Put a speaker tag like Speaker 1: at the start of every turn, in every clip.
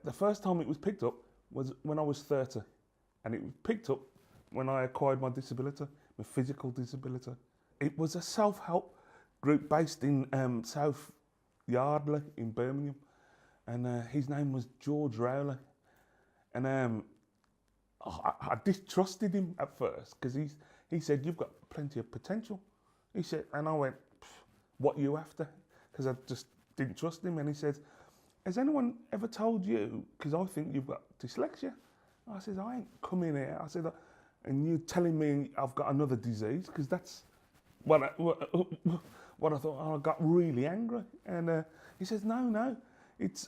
Speaker 1: The first time it was picked up was when I was 30, and it was picked up when I acquired my disability, my physical disability. It was a self-help group based in South Yardley in Birmingham, and his name was George Rowley. And I distrusted him at first because he said, "You've got plenty of potential." He said, and I went, "What are you after?" Because I just didn't trust him. And he said, "Has anyone ever told you, because I think you've got dyslexia?" I said, "I ain't come in here." I said, "And you're telling me I've got another disease?" Because that's what I thought. And I got really angry. And he says, "No, it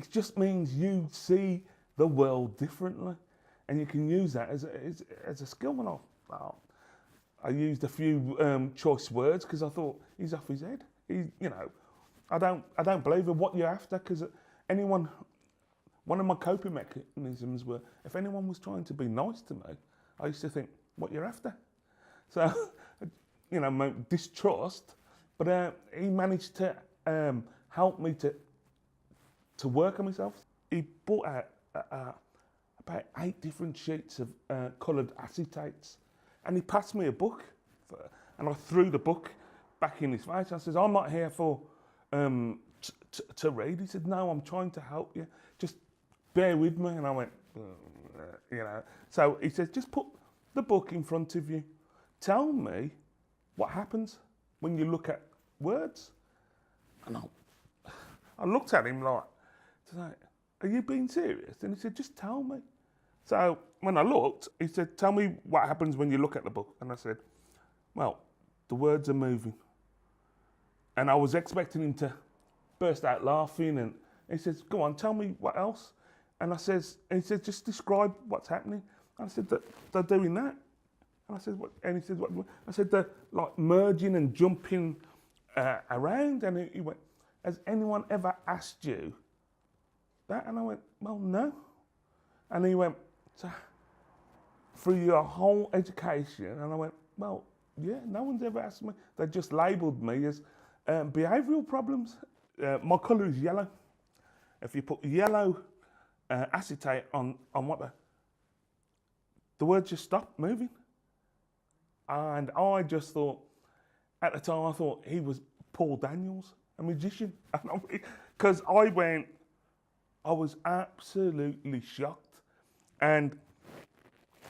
Speaker 1: just means you see the world differently, and you can use that as a skill." And I used a few choice words because I thought he's off his head. I don't believe in what you're after, because one of my coping mechanisms were, if anyone was trying to be nice to me, I used to think, what you're after? So, my distrust, but he managed to help me to work on myself. He brought out about 8 different sheets of coloured acetates, and he passed me a book, and I threw the book back in his face. I said, "I'm not here for to read." He said, "No, I'm trying to help you. Just bear with me." And I went, So he said, "Just put the book in front of you. Tell me what happens when you look at words." And I looked at him like, "Are you being serious?" And he said, "Just tell me." So when I looked, he said, "Tell me what happens when you look at the book." And I said, "Well, the words are moving." And I was expecting him to burst out laughing, and he says, "Go on, tell me what else." And he said, "Just describe what's happening." And I said, "They're doing that." And I said, "What?" And he said, "What?" I said, "They're like merging and jumping around." And he went, "Has anyone ever asked you that?" And I went, "Well, no." And he went, "So through your whole education?" And I went, "Well, yeah, no one's ever asked me. They just labelled me as behavioural problems." My colour is yellow. If you put yellow acetate on what the words just stopped moving. And I just thought, at the time, I thought he was Paul Daniels, a magician. Because I was absolutely shocked. And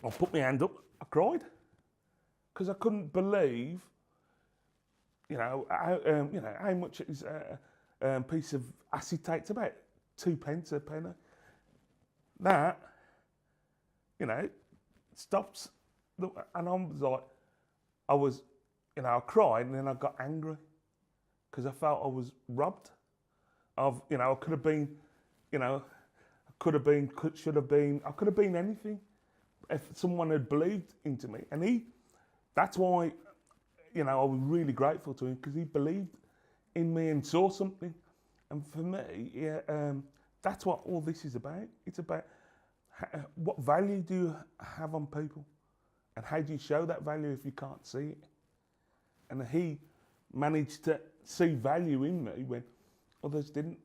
Speaker 1: I put my hand up, I cried. Because I couldn't believe, how much is a piece of acetate. It's about 2p a penny. That, stops. And I cried, and then I got angry because I felt I was robbed of, I could have been, should have been, I could have been anything if someone had believed into me. And that's why, I was really grateful to him, because he believed in me and saw something. And for me, that's what all this is about. It's about what value do you have on people, and how do you show that value if you can't see it? And he managed to see value in me when others didn't.